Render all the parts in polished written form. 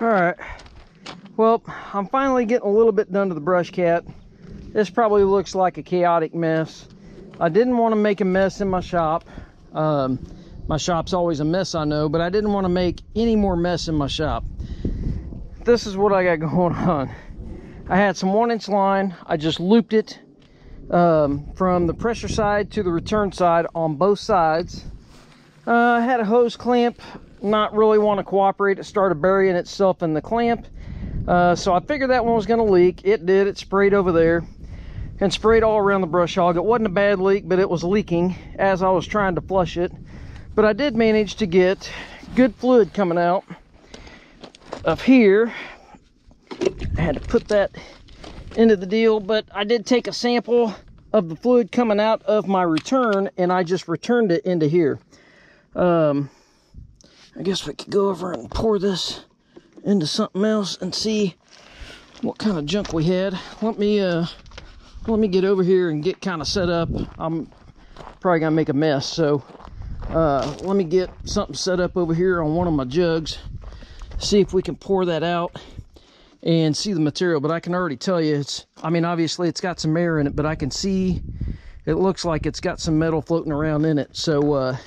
All right, well, I'm finally getting a little bit done to the brush cat. This probably looks like a chaotic mess. I didn't want to make a mess in my shop. My shop's always a mess, I know, but I didn't want to make any more mess in my shop. This is what I got going on. I had some 1-inch line. I just looped it from the pressure side to the return side on both sides. I had a hose clamp not really want to cooperate. It started burying itself in the clamp, so I figured that one was going to leak. It did. It sprayed over there and sprayed all around the brush hog. It wasn't a bad leak, but it was leaking as I was trying to flush it. But I did manage to get good fluid coming out of here. I had to put that into the deal, but I did take a sample of the fluid coming out of my return, and I just returned it into here. I guess we could go over and pour this into something else and see what kind of junk we had. Let me get over here and get kind of set up. I'm probably gonna make a mess, so let me get something set up over here on one of my jugs, see if we can pour that out and see the material. But I can already tell you, I mean, obviously it's got some air in it, but I can see it looks like it's got some metal floating around in it. So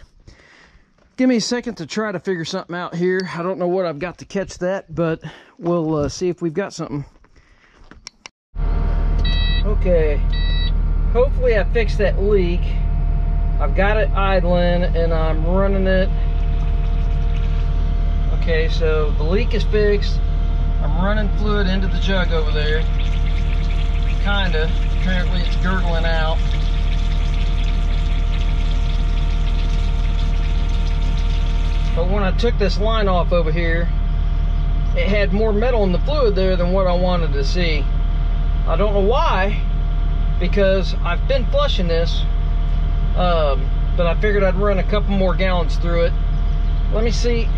give me a second to try to figure something out here. I don't know what I've got to catch that, but we'll see if we've got something. Okay, hopefully I fixed that leak. I've got it idling and I'm running it. Okay, so the leak is fixed. I'm running fluid into the jug over there. Kinda. Apparently it's gurgling out. But when I took this line off over here, it had more metal in the fluid there than what I wanted to see. I don't know why, because I've been flushing this, but I figured I'd run a couple more gallons through it. Let me see.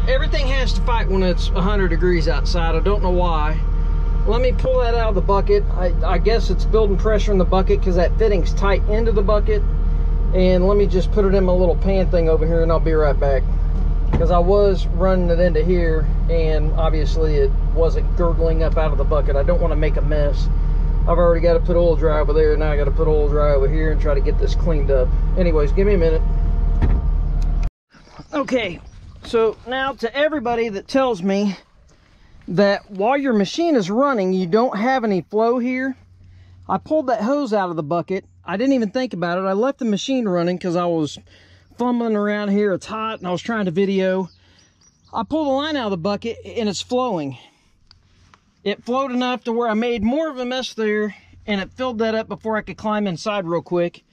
Everything has to fight when it's 100 degrees outside. I don't know why. Let me pull that out of the bucket. I guess it's building pressure in the bucket because that fitting's tight into the bucket. And let me just put it in my little pan thing over here and I'll be right back. Because I was running it into here and obviously it wasn't gurgling up out of the bucket. I don't want to make a mess. I've already got to put oil dry over there. Now I got to put oil dry over here and try to get this cleaned up. Anyways, give me a minute. Okay, so now to everybody that tells me that while your machine is running, you don't have any flow here, I pulled that hose out of the bucket. I didn't even think about it. I left the machine running because I was fumbling around here. It's hot and I was trying to video. I pulled the line out of the bucket and it's flowing. It flowed enough to where I made more of a mess there, and it filled that up before I could climb inside real quick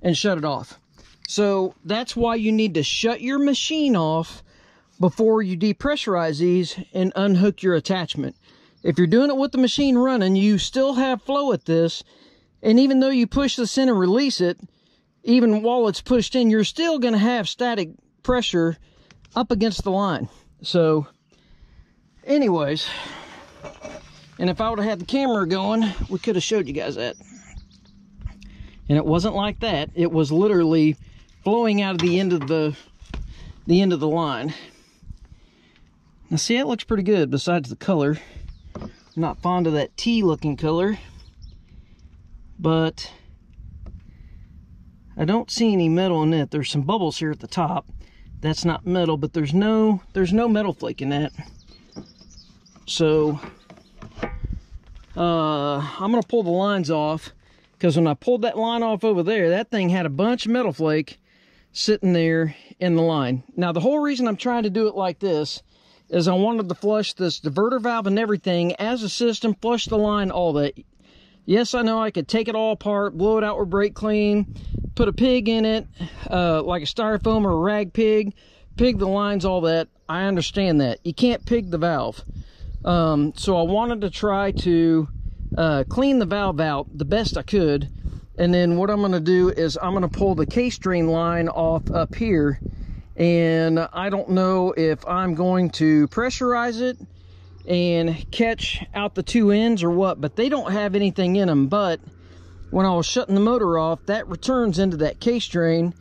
and shut it off. So that's why you need to shut your machine off before you depressurize these and unhook your attachment. If you're doing it with the machine running, you still have flow at this, and even though you push this in and release it, even while it's pushed in, you're still going to have static pressure up against the line. So anyways, and if I would have had the camera going, we could have showed you guys that. And it wasn't like that. It was literally flowing out of the end of the line. Now see, it looks pretty good besides the color. I'm not fond of that tea looking color, but I don't see any metal in it. There's some bubbles here at the top. That's not metal, but there's no metal flake in that. So I'm gonna pull the lines off, because when I pulled that line off over there, that thing had a bunch of metal flake sitting there in the line. Now the whole reason I'm trying to do it like this is I wanted to flush this diverter valve and everything as a system, flush the line, all that. Yes, I know I could take it all apart, blow it out with brake clean, put a pig in it, like a styrofoam or a rag pig the lines, all that. I understand that. You can't pig the valve. So I wanted to try to clean the valve out the best I could. And then what I'm going to do is I'm going to pull the case drain line off up here. And I don't know if I'm going to pressurize it and catch out the two ends or what, but they don't have anything in them. But when I was shutting the motor off, that returns into that case drain.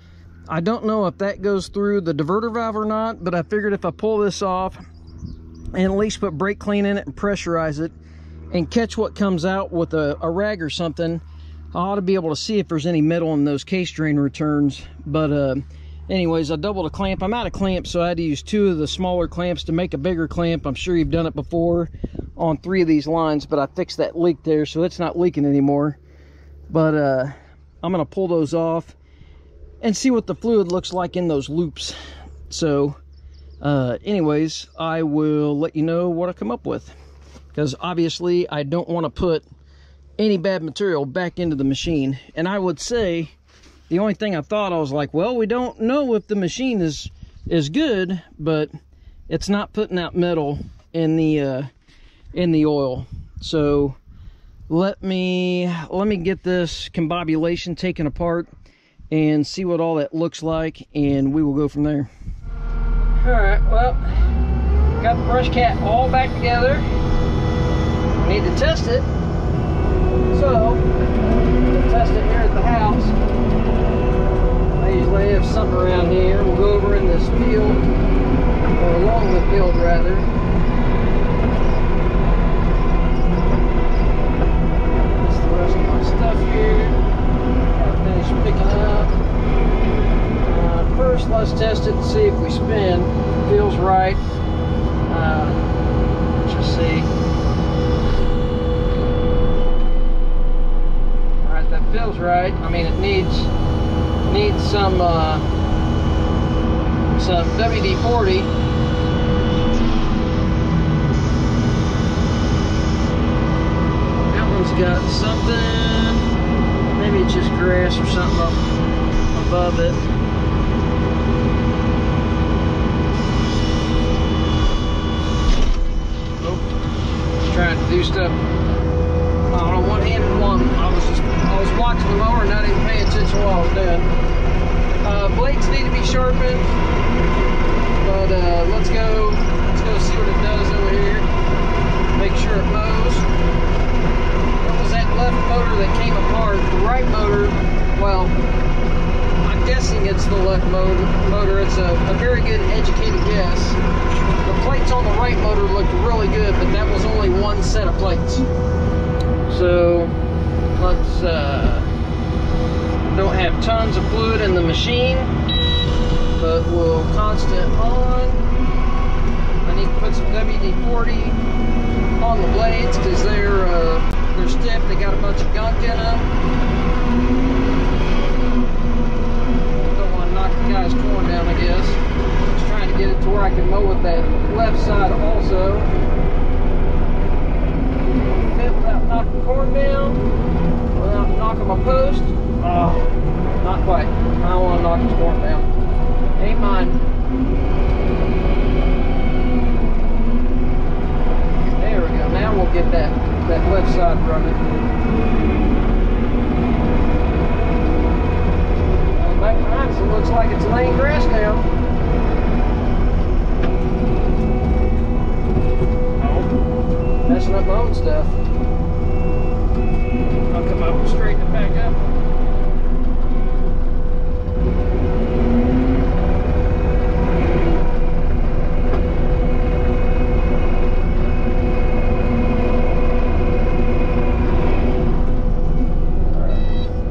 I don't know if that goes through the diverter valve or not, but I figured if I pull this off and at least put brake clean in it and pressurize it and catch what comes out with a rag or something, I ought to be able to see if there's any metal in those case drain returns. But anyways, I doubled a clamp. I'm out of clamps, so I had to use 2 of the smaller clamps to make a bigger clamp. I'm sure you've done it before on 3 of these lines, but I fixed that leak there, so it's not leaking anymore. But I'm gonna pull those off and see what the fluid looks like in those loops. So anyways, I will let you know what I come up with, because obviously I don't want to put any bad material back into the machine. And I would say the only thing I thought, I was like, well, we don't know if the machine is good, but it's not putting out metal in the oil. So let me get this combobulation taken apart and see what all that looks like, and we will go from there. All right, well, got the brush cat all back together. Need to test it. So, we'll test it here at the house. I usually have something around here. We'll go over in this field, or along the field rather. That's the rest of my stuff here. Gotta finish picking up. First, let's test it and see if we spin. It feels right. Let's just see. Feels right. I mean, it needs some WD-40. That one's got something. Maybe it's just grass or something up above it. Oh, just trying to do stuff. On a one-handed one. I was watching the mower and not even paying attention while I was doing. Blades need to be sharpened, but let's go see what it does over here. Make sure it mows. What was that left motor that came apart? The right motor, well, I'm guessing it's the left motor. It's a very good educated guess. The plates on the right motor looked really good, but that was only one set of plates. So let's don't have tons of fluid in the machine, but we'll constant on. I need to put some WD-40 on the blades because they're stiff. They got a bunch of gunk in them. Don't want to knock the guy's corn down, I guess. Just trying to get it to where I can mow with that left side also. Without knocking corn down, without knocking my post. Oh, not quite. I don't want to knock his corn down. Ain't mine. There we go. Now we'll get that left side running. Back behind us, it looks like it's laying grass down. Oh, messing up my own stuff. I'll come up and straighten it back up.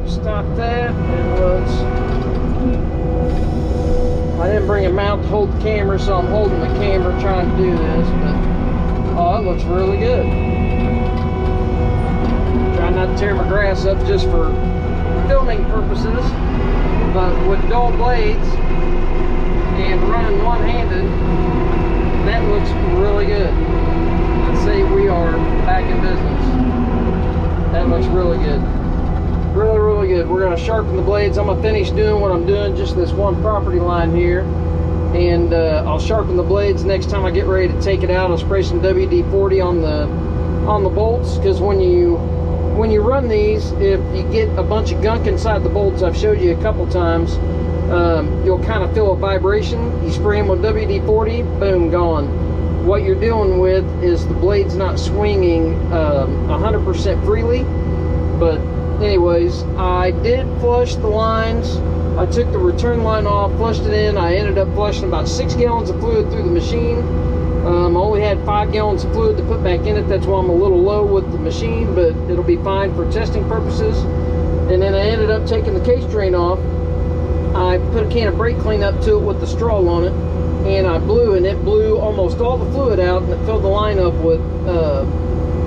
Stop that, and let's. I didn't bring a mount to hold the camera, so I'm holding the camera trying to do this, but oh, it looks really good. Trying not to tear my grass up just for filming purposes, but with dull blades and running one-handed, that looks really good. I'd say we are back in business. That looks really good. Really, really good. We're going to sharpen the blades. I'm going to finish doing what I'm doing, just this one property line here, and I'll sharpen the blades next time I get ready to take it out. I'll spray some WD-40 on the bolts, because when you run these, if you get a bunch of gunk inside the bolts, I've showed you a couple times, you'll kind of feel a vibration. You spray them with WD-40, boom, gone. What you're dealing with is the blade's not swinging 100% freely. But anyways, I did flush the lines. I took the return line off, flushed it in. I ended up flushing about 6 gallons of fluid through the machine. I only had 5 gallons of fluid to put back in it. That's why I'm a little low with the machine, but it'll be fine for testing purposes. And then I ended up taking the case drain off. I put a can of brake clean up to it with the straw on it, and I blew, and it blew almost all the fluid out, and it filled the line up with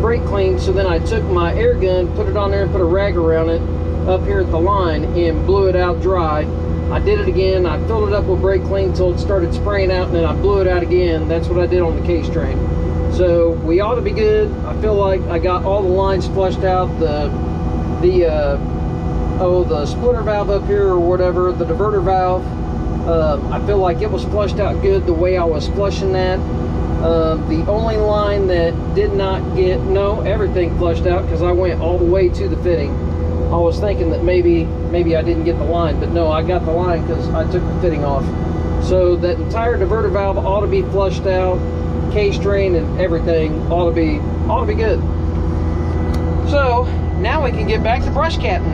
brake clean. So then I took my air gun, put it on there, and put a rag around it up here at the line, and blew it out dry. I did it again. I filled it up with brake clean until it started spraying out, and then I blew it out again. That's what I did on the case drain. So we ought to be good. I feel like I got all the lines flushed out. The splitter valve up here or whatever, the diverter valve, I feel like it was flushed out good the way I was flushing that. The only line that did not get, no, everything flushed out because I went all the way to the fitting. I was thinking that maybe I didn't get the line, but no, I got the line because I took the fitting off. So that entire diverter valve ought to be flushed out, case drain and everything ought to be good. So now we can get back to brush catting.